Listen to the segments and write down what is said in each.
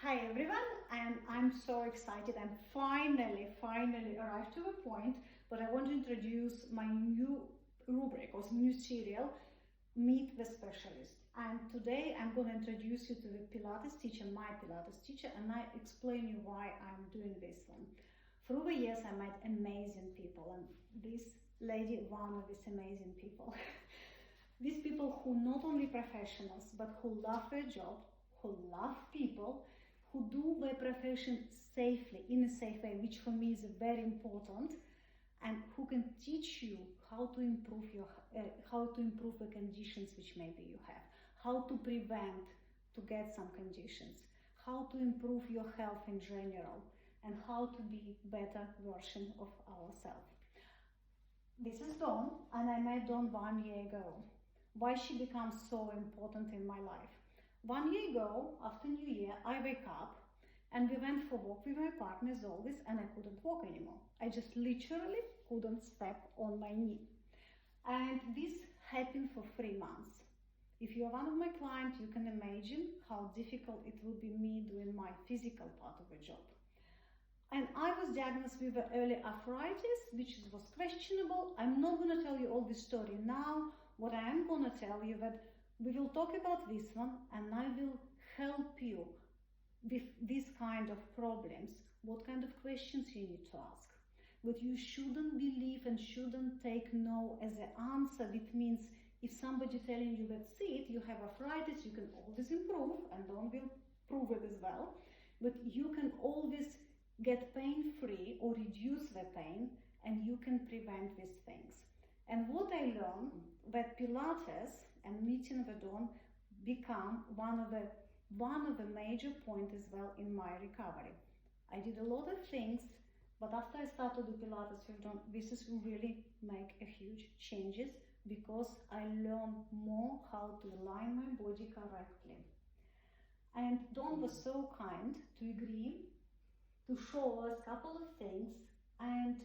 Hi everyone, and I'm so excited. I'm finally arrived to a point, but I want to introduce my new rubric or new serial, Meet the Specialist. And today I'm going to introduce you to the Pilates teacher, my Pilates teacher, and I explain you why I'm doing this one. Through the years I met amazing people, and this lady, one of these amazing people. These people who not only professionals, but who love their job, who love people, who do their profession safely, in a safe way, which for me is very important, and who can teach you how to improve the conditions which maybe you have, how to prevent to get some conditions, how to improve your health in general, and how to be better version of ourselves. This is Dawn, and I met Dawn 1 year ago. Why she becomes so important in my life? 1 year ago, after New Year, I wake up and we went for a walk with my partners always, and I couldn't walk anymore. I just literally couldn't step on my knee. And this happened for 3 months. If you are one of my clients, you can imagine how difficult it will be me doing my physical part of the job. And I was diagnosed with early arthritis, which was questionable. I'm not going to tell you all the story now. What I am going to tell you that we will talk about this one, and I will help you with this kind of problems, what kind of questions you need to ask. But you shouldn't believe and shouldn't take no as an answer, which means if somebody telling you that's it, you have arthritis, you can always improve, and Dawn will prove it as well, but you can always get pain-free or reduce the pain, and you can prevent these things. And what I learned, that Pilates and meeting the Dawn become one of the major points as well in my recovery. I did a lot of things, but after I started to do Pilates with Dawn, this is really make a huge changes, because I learned more how to align my body correctly. And Dawn was so kind to agree to show us a couple of things and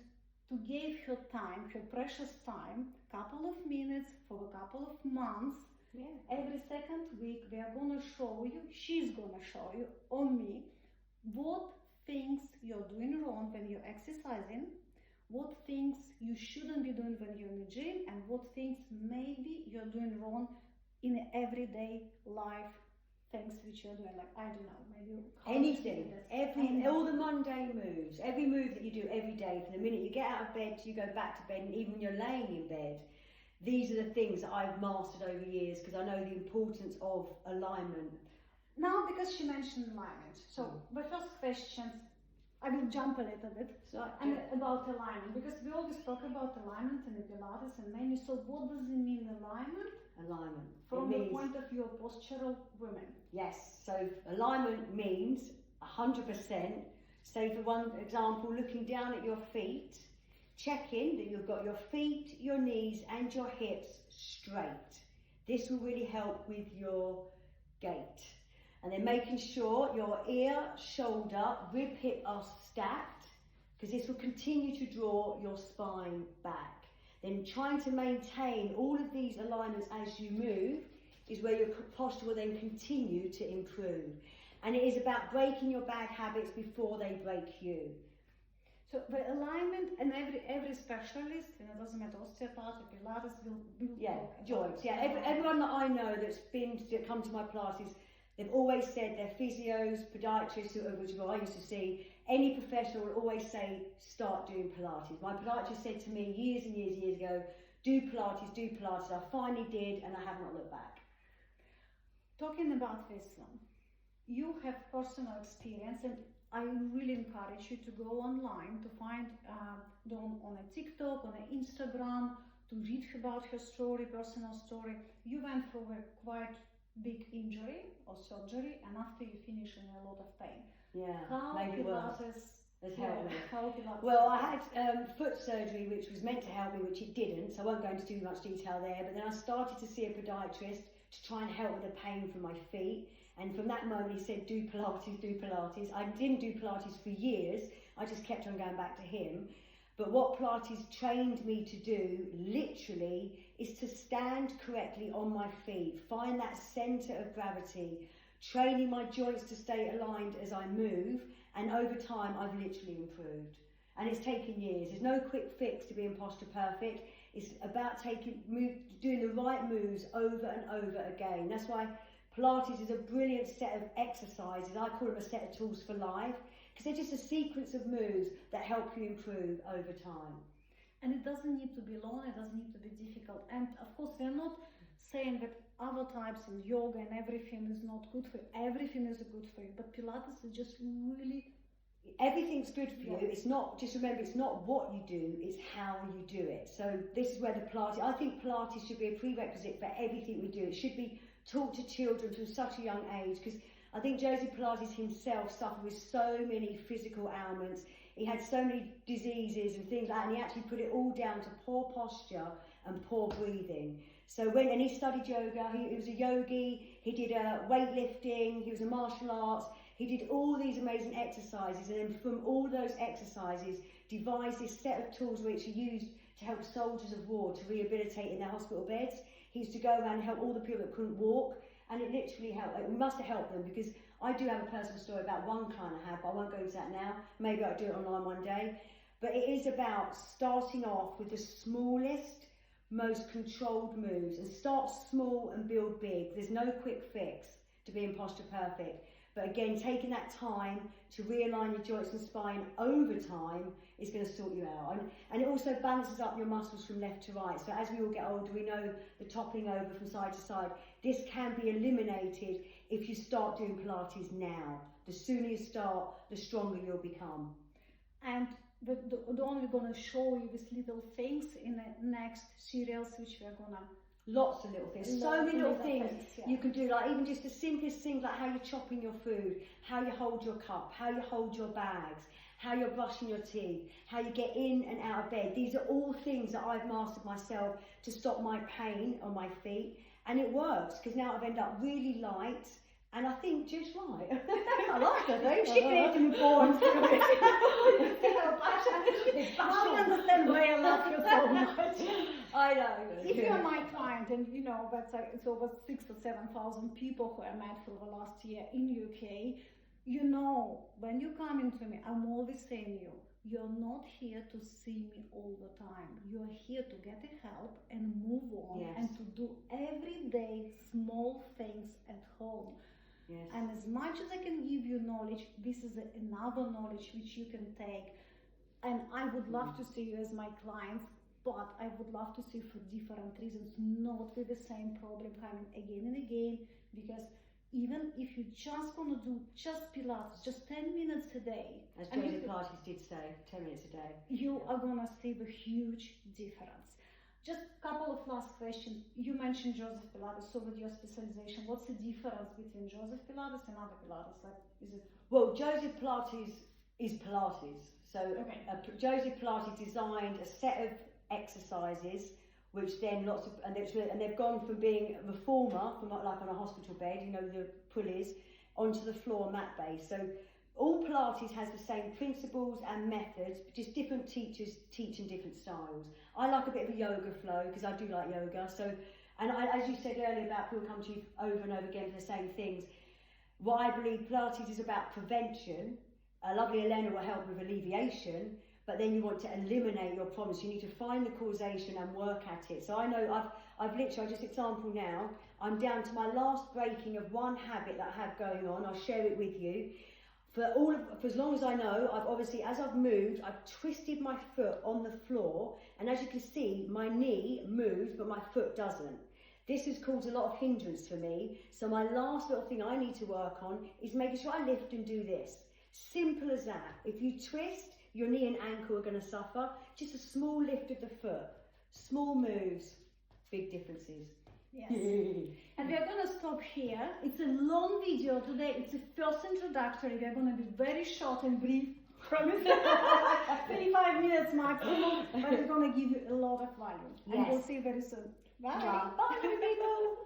to give her time, her precious time, couple of minutes for a couple of months. Yeah. Every second week we are going to show you, she's going to show you, on me, what things you're doing wrong when you're exercising, what things you shouldn't be doing when you're in the gym, and what things maybe you're doing wrong in everyday life, things which you're doing, like, I don't know, maybe anything, all the mundane moves, every move that you do every day, from the minute you get out of bed to you go back to bed, and even when you're laying in bed. These are the things that I've mastered over years, because I know the importance of alignment. Now, because she mentioned alignment, so the first questions, I will jump a little bit, about alignment, because we always talk about alignment in the Pilates and many. So what does it mean, alignment? Alignment. From the point of view of postural women. Yes, so alignment means 100%. Say for one example, looking down at your feet, checking that you've got your feet, your knees and your hips straight. This will really help with your gait. And then making sure your ear, shoulder, rib, hip are stacked, because this will continue to draw your spine back. Then trying to maintain all of these alignments as you move is where your posture will then continue to improve. And it is about breaking your bad habits before they break you. So the alignment, and every specialist, and it doesn't matter, osteopath, Pilates, will joints. Yeah, everyone that I know that's come to my classes, they've always said their physios, podiatrists, which is what I used to see, any professional will always say, start doing Pilates. My podiatrist said to me years and years ago, do Pilates, do Pilates. I finally did, and I have not looked back. Talking about this one, you have personal experience, and I really encourage you to go online to find Dawn on a TikTok, on a Instagram, to read about her story, personal story. You went through a quite big injury or surgery, and after you finish in a lot of pain. Yeah, how maybe Pilates has helped me. Pilates well, I had foot surgery, which was meant to help me, which it didn't, so I won't go into too much detail there, but then I started to see a podiatrist to try and help with the pain from my feet. And from that moment, he said, do Pilates, do Pilates. I didn't do Pilates for years. I just kept on going back to him. But what Pilates trained me to do, literally, is to stand correctly on my feet. Find that centre of gravity. training my joints to stay aligned as I move, and over time I've literally improved. And it's taken years. There's no quick fix to being posture perfect. It's about doing the right moves over and over again. That's why Pilates is a brilliant set of exercises. I call them a set of tools for life, because they're just a sequence of moves that help you improve over time. And it doesn't need to be long, it doesn't need to be difficult. And of course, we're not saying that other types of yoga and everything is not good for you. Everything is good for you, but Pilates is just really... Everything's good for you. Yes. It's not, just remember, it's not what you do, it's how you do it. So this is where the Pilates, I think Pilates should be a prerequisite for everything we do. It should be taught to children from such a young age, because I think Joseph Pilates himself suffered with so many physical ailments. He had so many diseases and things like that, and he actually put it all down to poor posture and poor breathing. So and he studied yoga, he was a yogi, he did weightlifting, he was a martial arts, he did all these amazing exercises, and then from all those exercises devised this set of tools which are used to help soldiers of war to rehabilitate in their hospital beds. He used to go around and help all the people that couldn't walk, and it literally helped. It must have helped them, because I do have a personal story about one client I had, but I won't go into that now. Maybe I'll do it online one day. But it is about starting off with the smallest, most controlled moves, and start small and build big. There's no quick fix to being posture perfect. But again, taking that time to realign your joints and spine over time is going to sort you out. And it also balances up your muscles from left to right. So as we all get older, we know the toppling over from side to side. This can be eliminated if you start doing Pilates now. The sooner you start, the stronger you'll become. And the only going to show you these little things in the next series, which we're going to... Lots of little things, so many little things you can do, like even just the simplest things, like how you're chopping your food, how you hold your cup, how you hold your bags, how you're brushing your teeth, how you get in and out of bed. These are all things that I've mastered myself to stop my pain on my feet, and it works, because now I've ended up really light, and I think just right. I like her though, she can be born through it. I understand why I love you so much. I know. If you're my client, and you know that's it's over 6,000 or 7,000 people who I met for the last year in UK, you know, when you come into me, I'm always saying you're not here to see me all the time. You're here to get the help and move on, yes, and to do everyday small things at home. Yes. And as much as I can give you knowledge, this is another knowledge which you can take. And I would love to see you as my clients, but I would love to see you for different reasons, not with the same problem coming again and again, because even if you're just going to do just Pilates, just 10 minutes a day, as Joseph Pilates did say, 10 minutes a day, you are going to see the huge difference. Just a couple of last questions. You mentioned Joseph Pilates, so with your specialization, what's the difference between Joseph Pilates and other Pilates? Like, is it? Well, Joseph Pilates is Pilates. So Okay. Joseph Pilates designed a set of exercises, which then and they've gone from being a reformer, from like on a hospital bed, you know, the pulleys, onto the floor mat base. So all Pilates has the same principles and methods, but just different teachers teaching different styles. I like a bit of a yoga flow, because I do like yoga. So, and as you said earlier about people come to you over and over again for the same things, what I believe Pilates is about prevention. Lovely Elena will help with alleviation, but then you want to eliminate your problems. You need to find the causation and work at it. So I know I've literally, just example now, I'm down to my last breaking of one habit that I have going on. I'll share it with you. For as long as I know, I've obviously, as I've moved, I've twisted my foot on the floor, and as you can see, my knee moves, but my foot doesn't. This has caused a lot of hindrance for me. So my last little thing I need to work on is making sure I lift and do this. Simple as that. If you twist, your knee and ankle are going to suffer. Just a small lift of the foot. Small moves, big differences. Yes. And we're going to stop here. It's a long video today. It's the first introductory. We're going to be very short and brief. Promise. 25 minutes maximum. But we're going to give you a lot of value. Yes. And we'll see you very soon. Bye. Bye, people.